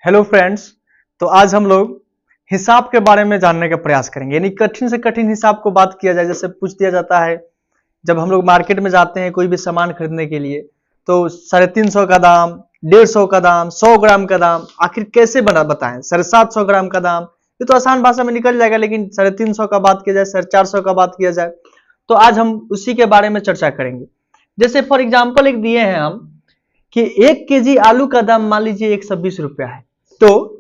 Hello friends. तो आज हम लोग हिसाब के बारे में जानने का प्रयास करेंगे, यानी कठिन से कठिन हिसाब को बात किया जाए। जैसे पूछ दिया जाता है जब हम लोग मार्केट में जाते हैं कोई भी सामान खरीदने के लिए, तो 350 का दाम, 150 का दाम, 100 ग्राम का दाम आखिर कैसे बना बताएं। 750 ग्राम का दाम ये तो आसान भाषा में निकल जाएगा, लेकिन 350 का बात किया जाए, 450 का बात किया जाए, तो आज हम उसी के बारे में चर्चा करेंगे। जैसे फॉर एग्जाम्पल एक दिए हैं हम कि 1 केजी आलू का दाम मान लीजिए 120 रुपया है, तो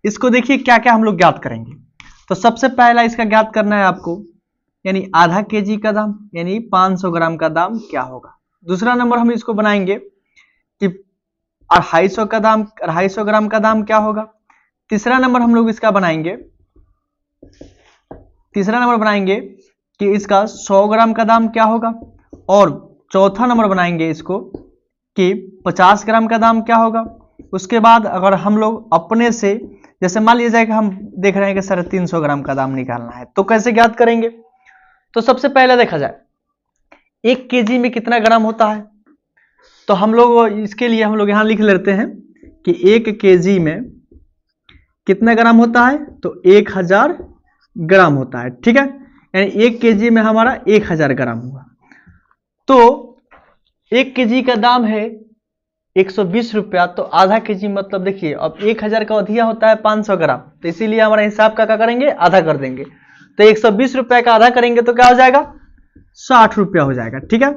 इसको देखिए क्या क्या हम लोग ज्ञात करेंगे। तो सबसे पहला इसका ज्ञात करना है आपको, यानी आधा केजी का दाम यानी 500 ग्राम का दाम क्या होगा। दूसरा नंबर हम इसको बनाएंगे कि 250 का दाम, 250 ग्राम का दाम क्या होगा। तीसरा नंबर हम लोग इसका बनाएंगे, कि इसका 100 ग्राम का दाम क्या होगा। और चौथा नंबर बनाएंगे इसको कि 50 ग्राम का दाम क्या होगा। उसके बाद अगर हम लोग अपने से, जैसे मान लीजिए कि हम देख रहे हैं कि 350 ग्राम का दाम निकालना है, तो कैसे ज्ञात करेंगे। तो सबसे पहले देखा जाए 1 केजी में कितना ग्राम होता है, तो हम लोग इसके लिए हम लोग यहां लिख लेते हैं कि 1 केजी में कितना ग्राम होता है, तो 1000 ग्राम होता है। ठीक है, यानी 1 केजी में हमारा 1000 ग्राम हुआ। तो 1 केजी का दाम है 120 रुपया, तो आधा केजी मतलब देखिए अब 1000 का अधिया होता है 500 ग्राम, तो इसीलिए हमारा हिसाब का क्या करेंगे, आधा कर देंगे। तो 120 रुपया का आधा करेंगे तो क्या हो जाएगा, 60 रुपया हो जाएगा। ठीक है,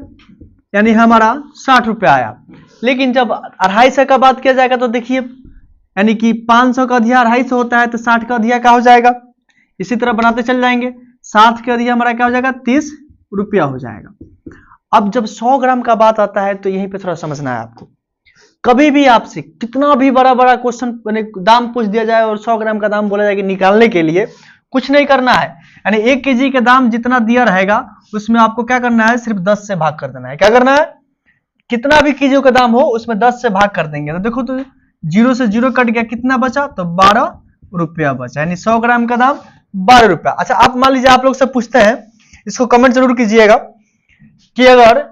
यानी हमारा 60 रुपया आया। लेकिन जब 250 का बात किया जाएगा तो देखिए, यानी कि 500 का अधिया 250 होता है, तो 60 का अधिया क्या हो जाएगा, इसी तरह बनाते चल जाएंगे। 60 का अधिया हमारा क्या हो जाएगा, 30 रुपया हो जाएगा। अब जब 100 ग्राम का बात आता है तो यहीं पे थोड़ा समझना है आपको। कभी भी आपसे कितना भी बड़ा बड़ा क्वेश्चन दाम पूछ दिया जाए और 100 ग्राम का दाम बोला जाए कि निकालने के लिए, कुछ नहीं करना है। यानी 1 केजी का दाम जितना दिया रहेगा उसमें आपको क्या करना है, सिर्फ 10 से भाग कर देना है। क्या करना है, कितना भी केजी का दाम हो उसमें 10 से भाग कर देंगे। तो देखो, तो 0 से 0 कट गया, कितना बचा, तो 12 रुपया बचा, यानी 100 ग्राम का दाम 12 रुपया। अच्छा, आप मान लीजिए आप लोग से पूछते हैं, इसको कमेंट जरूर कीजिएगा कि अगर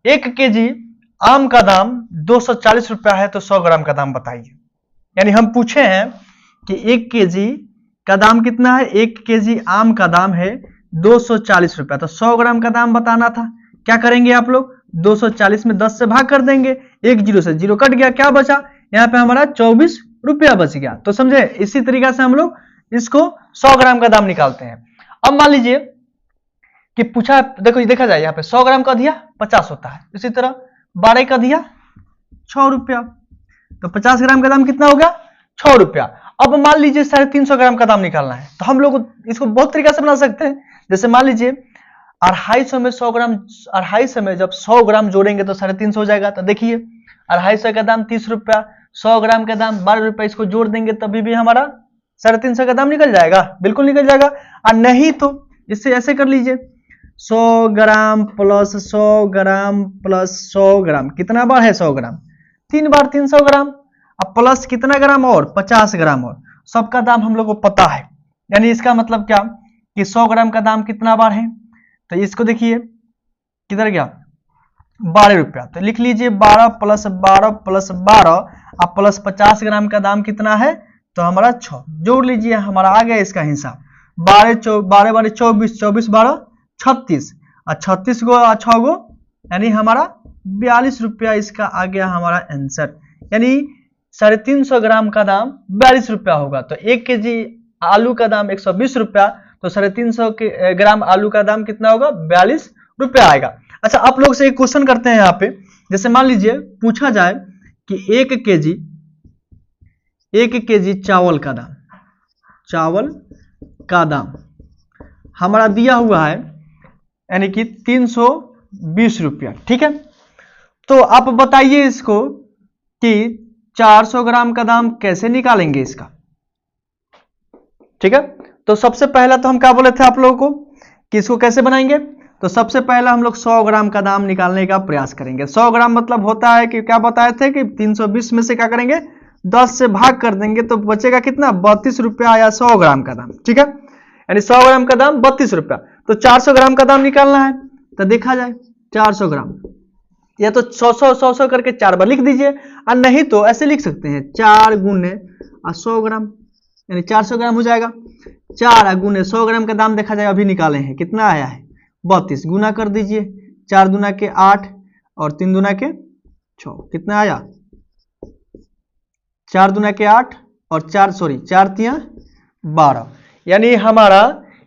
1 केजी आम का दाम 240 रुपया है तो 100 ग्राम का दाम बताइए। यानी हम पूछे हैं कि 1 केजी का दाम कितना है, 1 केजी आम का दाम है 240 रुपया, तो 100 ग्राम का दाम बताना था। क्या करेंगे आप लोग, 240 में 10 से भाग कर देंगे, 1 0 से 0 कट गया, क्या बचा, यहाँ पे हमारा 24 रुपया बच गया। तो समझे, इसी तरीके से हम लोग इसको 100 ग्राम का दाम निकालते हैं। अब मान लीजिए कि पूछा, देखो देखा जाए यहाँ पे 100 ग्राम का दिया 50 होता है, इसी तरह 12 का दिया 6 रुपया, तो 50 ग्राम का दाम कितना हो गया, 6 रुपया। अब मान लीजिए 350 ग्राम का दाम निकालना है, तो हम लोग इसको बहुत तरीका से बना सकते हैं। जैसे मान लीजिए 250 में 100 ग्राम, 250 में जब 100 ग्राम जोड़ेंगे तो 350 हो जाएगा। तो देखिए 250 का दाम 30 रुपया, 100 ग्राम का दाम 12 रुपया, इसको जोड़ देंगे तभी भी हमारा 350 का दाम निकल जाएगा, बिल्कुल निकल जाएगा। और नहीं तो इससे ऐसे कर लीजिए, 100 ग्राम प्लस 100 ग्राम प्लस 100 ग्राम, कितना बार है 100 ग्राम, 3 बार 300 ग्राम। अब प्लस कितना ग्राम और 50 ग्राम, और सबका दाम हम लोग को पता है। यानी इसका मतलब क्या कि 100 ग्राम का दाम कितना बार है, तो इसको देखिए किधर गया, 12 रुपया। तो लिख लीजिए 12 प्लस 12 प्लस 12 अब प्लस 50 ग्राम का दाम कितना है, तो हमारा 6, जोड़ लीजिए, हमारा आ गया इसका हिसाब। 12 12 24, 24 12 36, और 36 गो 6 गो, यानी हमारा 42 रुपया इसका आ गया हमारा आंसर। यानी 350 ग्राम का दाम 42 रुपया होगा। तो 1 केजी आलू का दाम 120 रुपया, तो 350 ग्राम आलू का दाम कितना होगा, 42 रुपया आएगा। अच्छा, आप लोग से एक क्वेश्चन करते हैं यहाँ पे। जैसे मान लीजिए पूछा जाए कि 1 केजी चावल का दाम हमारा दिया हुआ है, यानी कि 320 रुपया। ठीक है, तो आप बताइए इसको कि 400 ग्राम का दाम कैसे निकालेंगे इसका। ठीक है, तो सबसे पहला तो हम क्या बोले थे आप लोगों को कि इसको कैसे बनाएंगे। तो सबसे पहला हम लोग 100 ग्राम का दाम निकालने का प्रयास करेंगे। 100 ग्राम मतलब होता है कि क्या बताए थे कि 320 में से क्या करेंगे, 10 से भाग कर देंगे, तो बचेगा कितना, 32 रुपया आया 100 ग्राम का दाम। ठीक है, यानी 100 ग्राम का दाम 32 रुपया। तो 400 ग्राम का दाम निकालना है, तो देखा जाए 400 ग्राम, या तो 100 करके 4 बार लिख दीजिए, और नहीं तो ऐसे लिख सकते हैं 4 गुने 100 ग्राम, यानी 400 ग्राम हो जाएगा। 4 गुने 100 ग्राम का दाम देखा जाए, अभी निकाले हैं कितना आया है 32, गुना कर दीजिए, 4 दूना के 8 और 3 दूना के 6, कितना आया 4 दूना के 8 और 4 तिया 12, यानी हमारा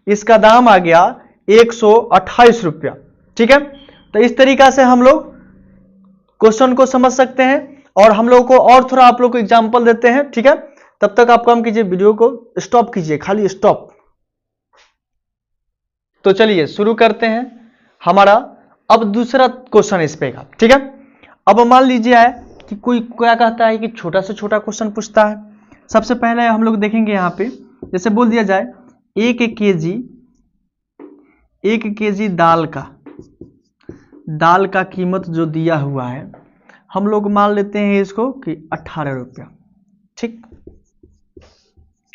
इसका दाम आ गया 128 रुपया। ठीक है, तो इस तरीका से हम लोग क्वेश्चन को समझ सकते हैं, और हम लोग को और थोड़ा आप लोग को एग्जांपल देते हैं। ठीक है, तब तक आप काम कीजिए, वीडियो को स्टॉप कीजिए, खाली स्टॉप। तो चलिए शुरू करते हैं हमारा अब दूसरा क्वेश्चन इस पे का। ठीक है, अब मान लीजिए है कि कोई क्या कहता है कि छोटा से छोटा क्वेश्चन पूछता है। सबसे पहले हम लोग देखेंगे यहाँ पे, जैसे बोल दिया जाए 1 केजी दाल का कीमत जो दिया हुआ है, हम लोग मान लेते हैं इसको कि 18 रुपया। ठीक,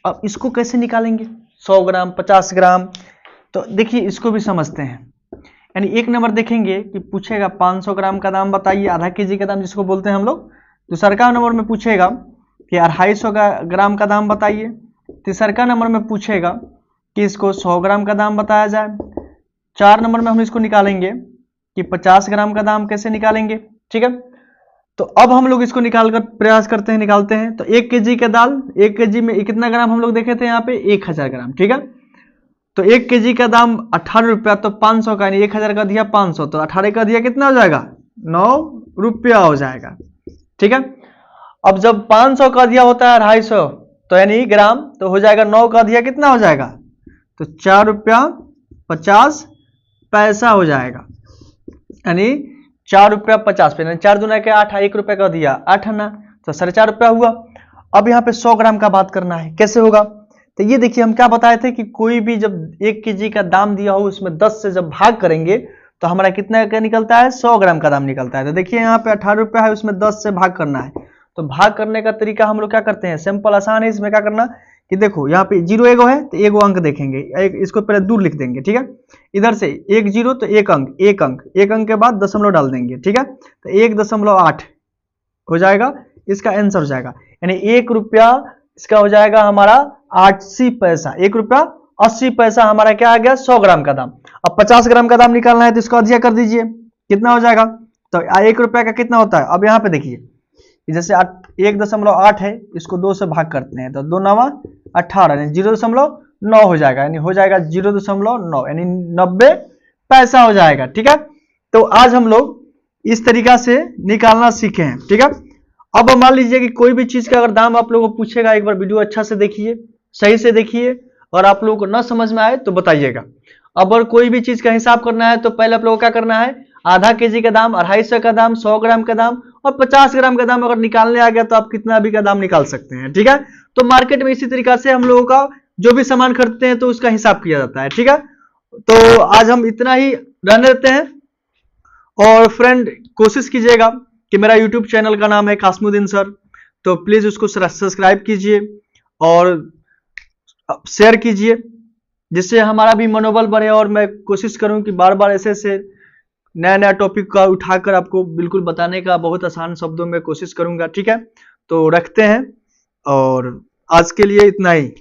अब इसको कैसे निकालेंगे, 100 ग्राम 50 ग्राम, तो देखिए इसको भी समझते हैं। यानी एक नंबर देखेंगे कि पूछेगा 500 ग्राम का दाम बताइए, आधा केजी का दाम जिसको बोलते हैं हम लोग। दूसरा नंबर में पूछेगा कि 250 ग्राम का दाम बताइए। तीसरा नंबर में पूछेगा कि इसको 100 ग्राम का दाम बताया जाए। 4 नंबर में हम इसको निकालेंगे कि 50 ग्राम का दाम कैसे निकालेंगे। ठीक है, तो अब हम लोग इसको निकालकर प्रयास करते हैं, निकालते हैं। तो 1 केजी का दाल, 1 केजी में कितना ग्राम हम लोग देखे थे यहाँ पे 1000 ग्राम। ठीक है, तो 1 केजी का दाम 18 रुपया, तो 500 का, यानी 1000 का दिया 500, तो 18 का दिया कितना हो जाएगा 9 रुपया हो जाएगा। ठीक है, अब जब 500 का दिया होता है 250, तो यानी ग्राम, तो हो जाएगा 9 का दिया कितना हो जाएगा, तो 4 रुपया 50 पैसा हो जाएगा, यानी 4 रुपया 50 पैसा। 4 दूना के 8, 1 रुपया का दिया 8 आना, तो 4.5 रुपया हुआ। अब यहाँ पे 100 ग्राम का बात करना है, कैसे होगा, तो ये देखिए हम क्या बताए थे कि कोई भी जब 1 केजी का दाम दिया हो उसमें 10 से जब भाग करेंगे तो हमारा कितना का निकलता है 100 ग्राम का दाम निकलता है। तो देखिए यहाँ पे 18 रुपया है, उसमें 10 से भाग करना है। तो भाग करने का तरीका हम लोग क्या करते हैं, सिंपल आसान है। इसमें क्या करना कि देखो यहाँ पे 0 एगो है तो एगो अंक देखेंगे, इसको पहले दूर लिख देंगे। ठीक है, इधर से 1 0 तो 1 अंक, 1 अंक के बाद दशमलव डाल देंगे। ठीक है, तो 1.8 हो जाएगा, इसका आंसर हो जाएगा, यानी 1 रुपया इसका हो जाएगा हमारा 80 पैसा। 1 रुपया 80 पैसा हमारा क्या आ गया 100 ग्राम का दाम। अब 50 ग्राम का दाम निकालना है तो इसको अधिया कर दीजिए, कितना हो जाएगा, तो 1 रुपया का कितना होता है। अब यहाँ पे देखिए जैसे 1.8 है, इसको 2 से भाग करते हैं तो 2 9 18, यानी 0.9 हो जाएगा, यानी हो जाएगा 0.9, यानी 90 पैसा हो जाएगा। ठीक है, तो आज हम लोग इस तरीका से निकालना सीखे हैं। ठीक है, अब मान लीजिए कि कोई भी चीज का अगर दाम आप लोगों को पूछेगा, एक बार वीडियो अच्छा से देखिए, सही से देखिए, और आप लोगों को ना समझ में आए तो बताइएगा। अगर कोई भी चीज का हिसाब करना है तो पहले आप लोगों को क्या करना है, आधा केजी का दाम, 250 का दाम, 100 ग्राम का दाम और 50 ग्राम का दाम अगर निकालने आ गया तो आप कितना भी का दाम निकाल सकते हैं। ठीक है, तो मार्केट में इसी तरीका से हम लोगों का जो भी सामान खरीदते हैं तो उसका हिसाब किया जाता है। ठीक है, तो आज हम इतना ही रहने देते हैं, और फ्रेंड कोशिश कीजिएगा कि मेरा यूट्यूब चैनल का नाम है कासमुद्दीन सर, तो प्लीज उसको सब्सक्राइब कीजिए और शेयर कीजिए, जिससे हमारा भी मनोबल बढ़े, और मैं कोशिश करूं कि बार बार ऐसे ऐसे नया नया टॉपिक का उठाकर आपको बिल्कुल बताने का बहुत आसान शब्दों में कोशिश करूंगा। ठीक है, तो रखते हैं, और आज के लिए इतना ही।